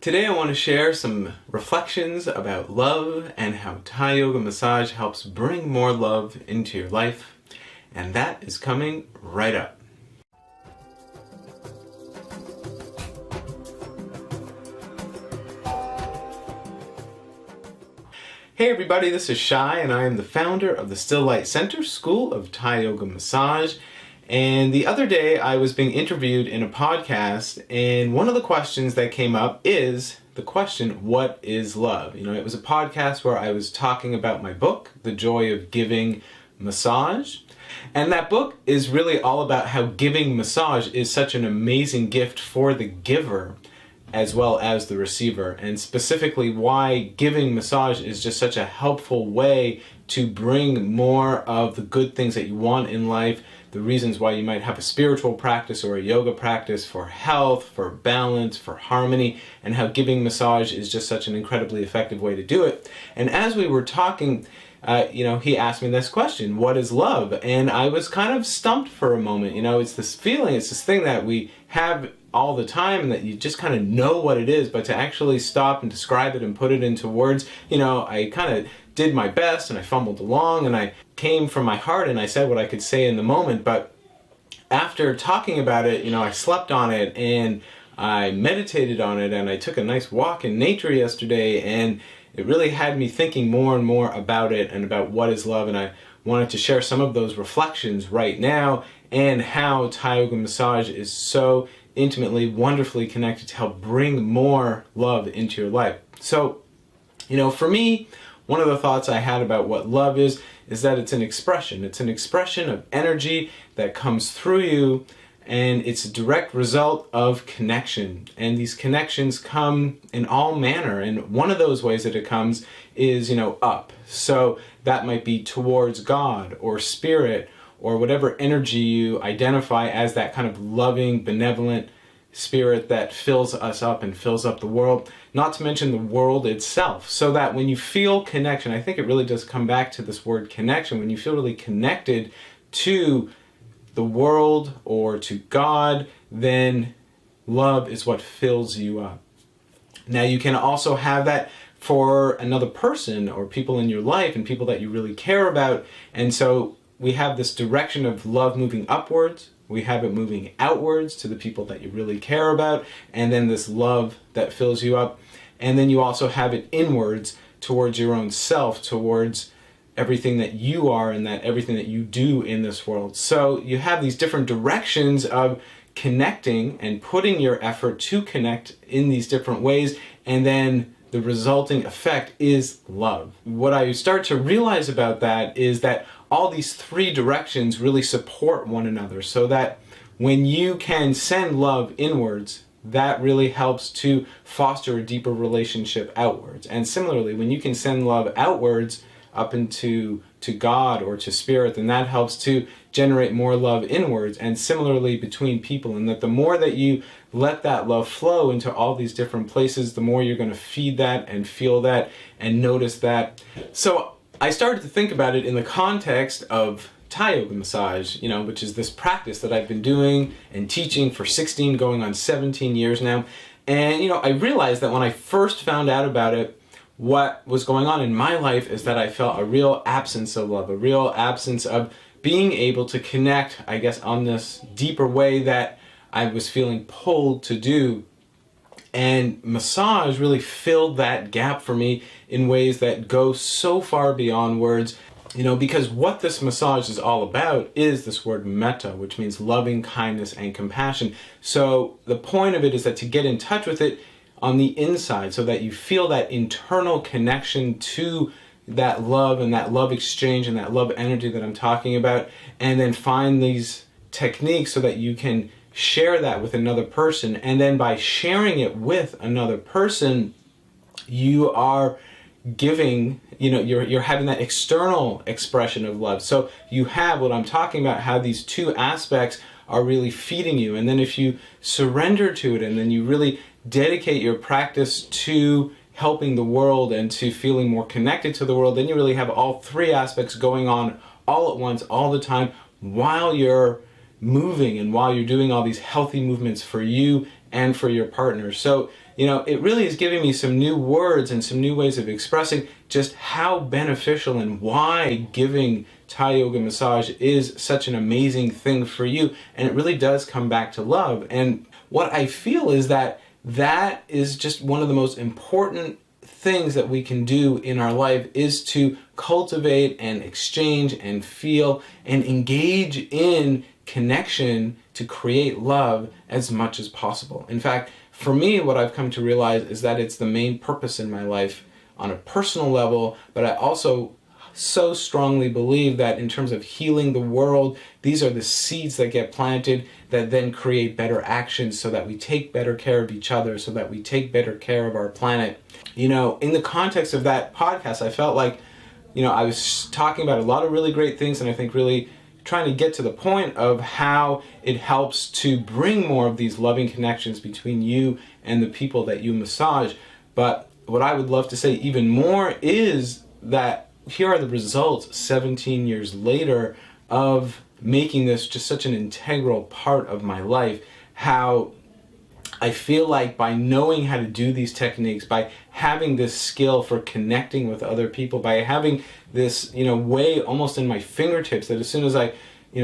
Today I want to share some reflections about love and how Thai Yoga Massage helps bring more love into your life, and that is coming right up. Hey everybody, this is Shai and I am the founder of the Still Light Center School of Thai Yoga Massage. And the other day I was being interviewed in a podcast, and one of the questions that came up is the question, what is love? You know, it was a podcast where I was talking about my book, The Joy of Giving Massage. And that book is really all about how giving massage is such an amazing gift for the giver as well as the receiver, and specifically why giving massage is just such a helpful way to bring more of the good things that you want in life, the reasons why you might have a spiritual practice or a yoga practice for health, for balance, for harmony, and how giving massage is just such an incredibly effective way to do it. And as we were talking, he asked me this question, what is love? And I was kind of stumped for a moment. You know, it's this feeling, it's this thing that we have all the time and that you just kind of know what it is, but to actually stop and describe it and put it into words, you know, I kind of did my best and I fumbled along and I came from my heart and I said what I could say in the moment. But after talking about it, you know, I slept on it and I meditated on it and I took a nice walk in nature yesterday, and it really had me thinking more and more about it and about what is love. And I wanted to share some of those reflections right now and how Thai Yoga Massage is so intimately, wonderfully connected to help bring more love into your life. So, you know, for me, one of the thoughts I had about what love is that it's an expression. It's an expression of energy that comes through you, and it's a direct result of connection. And these connections come in all manner. And one of those ways that it comes is, you know, up. So that might be towards God or spirit or whatever energy you identify as that kind of loving, benevolent spirit that fills us up and fills up the world, not to mention the world itself. So that when you feel connection, I think it really does come back to this word connection, when you feel really connected to the world or to God, then love is what fills you up. Now you can also have that for another person or people in your life and people that you really care about. And so we have this direction of love moving upwards. We have it moving outwards to the people that you really care about, and then this love that fills you up. And then you also have it inwards towards your own self, towards everything that you are and that everything that you do in this world. So you have these different directions of connecting and putting your effort to connect in these different ways, and then the resulting effect is love. What I start to realize about that is that all these three directions really support one another, so that when you can send love inwards, that really helps to foster a deeper relationship outwards. And similarly, when you can send love outwards up into God or to spirit, then that helps to generate more love inwards, and similarly between people. And that the more that you let that love flow into all these different places, the more you're going to feed that and feel that and notice that. So I started to think about it in the context of Thai Yoga Massage, you know, which is this practice that I've been doing and teaching for 16 going on 17 years now. And, you know, I realized that when I first found out about it, what was going on in my life is that I felt a real absence of love, a real absence of being able to connect, I guess, on this deeper way that I was feeling pulled to do. And massage really filled that gap for me in ways that go so far beyond words, you know, because what this massage is all about is this word metta, which means loving kindness and compassion. So the point of it is that to get in touch with it on the inside, so that you feel that internal connection to that love and that love exchange and that love energy that I'm talking about, and then find these techniques so that you can share that with another person. And then by sharing it with another person, you are giving, you know, you're having that external expression of love. So you have what I'm talking about, how these two aspects are really feeding you. And then if you surrender to it and then you really dedicate your practice to helping the world and to feeling more connected to the world, then you really have all three aspects going on all at once, all the time, while you're moving and while you're doing all these healthy movements for you and for your partner. So it really is giving me some new words and some new ways of expressing just how beneficial and why giving Thai yoga massage is such an amazing thing for you. And it really does come back to love. And what I feel is that is just one of the most important things that we can do in our life, is to cultivate and exchange and feel and engage in connection to create love as much as possible. In fact, for me, what I've come to realize is that it's the main purpose in my life on a personal level, but I also so strongly believe that in terms of healing the world, these are the seeds that get planted that then create better actions, so that we take better care of each other, so that we take better care of our planet. In the context of that podcast, I felt like, I was talking about a lot of really great things, and I think really trying to get to the point of how it helps to bring more of these loving connections between you and the people that you massage. But what I would love to say even more is that here are the results 17 years later of making this just such an integral part of my life. How I feel like by knowing how to do these techniques, by having this skill for connecting with other people, by having this, way almost in my fingertips, that as soon as I,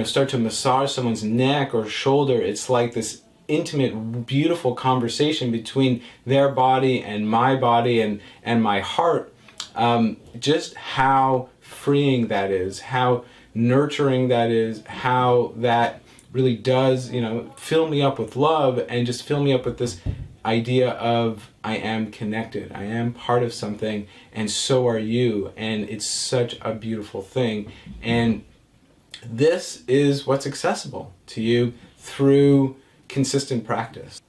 start to massage someone's neck or shoulder, it's like this intimate, beautiful conversation between their body and my heart. Just how freeing that is, how nurturing that is, how that really does, fill me up with love and just fill me up with this idea of I am connected, I am part of something, and so are you. And it's such a beautiful thing. And this is what's accessible to you through consistent practice.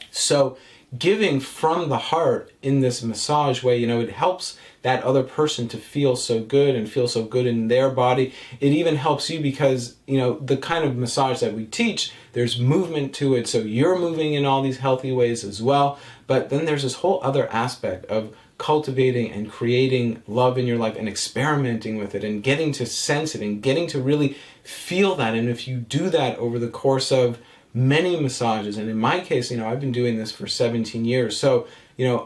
So giving from the heart in this massage way, it helps that other person to feel so good and feel so good in their body. It even helps you because, the kind of massage that we teach, there's movement to it, so you're moving in all these healthy ways as well. But then there's this whole other aspect of cultivating and creating love in your life and experimenting with it and getting to sense it and getting to really feel that. And if you do that over the course of many massages, and in my case, I've been doing this for 17 years, so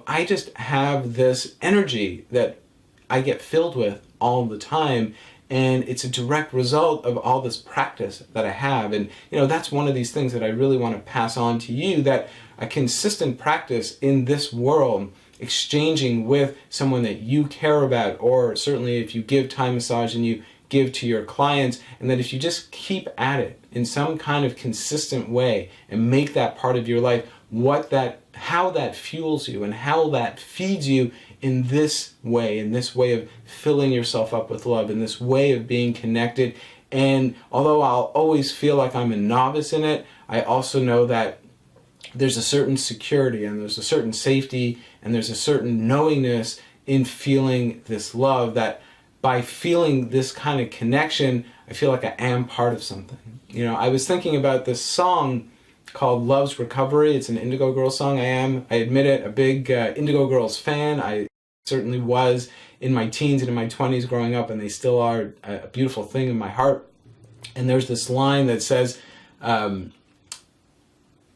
I just have this energy that I get filled with all the time, and it's a direct result of all this practice that I have. And that's one of these things that I really want to pass on to you, that a consistent practice in this world, exchanging with someone that you care about, or certainly if you give Thai massage and you give to your clients, and that if you just keep at it in some kind of consistent way and make that part of your life, how that fuels you and how that feeds you in this way of filling yourself up with love, in this way of being connected. And although I'll always feel like I'm a novice in it, I also know that there's a certain security and there's a certain safety and there's a certain knowingness in feeling this love, that by feeling this kind of connection, I feel like I am part of something. I was thinking about this song called Love's Recovery. It's an Indigo Girls song. I admit it, a big Indigo Girls fan. I certainly was in my teens and in my 20s growing up, and they still are a beautiful thing in my heart. And there's this line that says,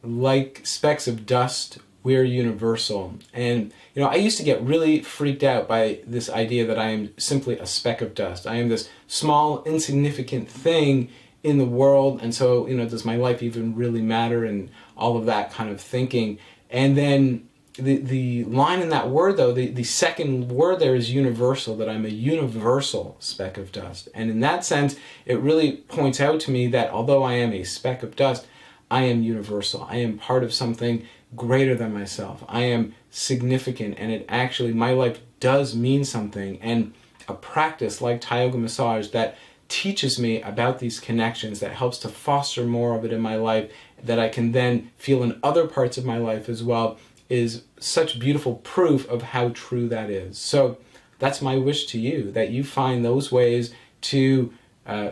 like specks of dust, we're universal. And I used to get really freaked out by this idea that I am simply a speck of dust. I am this small, insignificant thing in the world, and so does my life even really matter, and all of that kind of thinking. And then the line in that word, though, the second word there is universal, that I'm a universal speck of dust. And in that sense, it really points out to me that although I am a speck of dust, I am universal. I am part of something greater than myself. I am significant, and my life does mean something. And a practice like Thai yoga massage that teaches me about these connections, that helps to foster more of it in my life, that I can then feel in other parts of my life as well, is such beautiful proof of how true that is. So that's my wish to you, that you find those ways to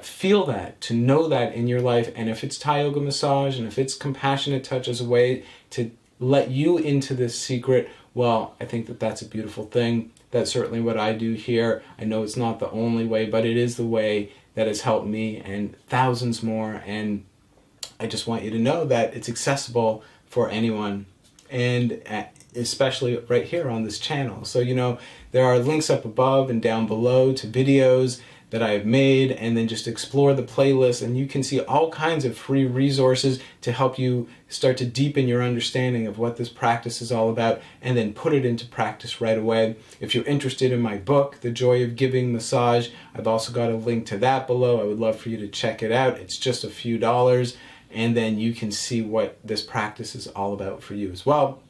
feel that, to know that in your life. And if it's Thai yoga massage, and if it's compassionate touch as a way to let you into this secret, well, I think that that's a beautiful thing. That's certainly what I do here. I know it's not the only way, but it is the way that has helped me and thousands more. And I just want you to know that it's accessible for anyone. And especially right here on this channel. So, there are links up above and down below to videos that I have made, and then just explore the playlist and you can see all kinds of free resources to help you start to deepen your understanding of what this practice is all about and then put it into practice right away. If you're interested in my book, The Joy of Giving Massage, I've also got a link to that below. I would love for you to check it out. It's just a few dollars, and then you can see what this practice is all about for you as well.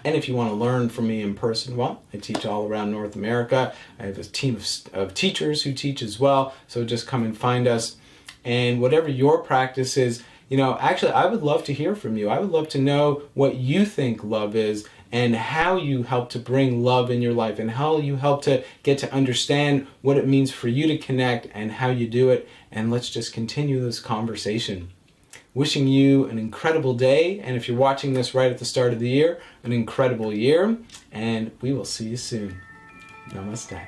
And if you want to learn from me in person, well, I teach all around North America. I have a team of teachers who teach as well, so just come and find us. And whatever your practice is, actually, I would love to hear from you. I would love to know what you think love is and how you help to bring love in your life and how you help to get to understand what it means for you to connect and how you do it. And let's just continue this conversation. Wishing you an incredible day, and if you're watching this right at the start of the year, an incredible year, and we will see you soon. Namaste.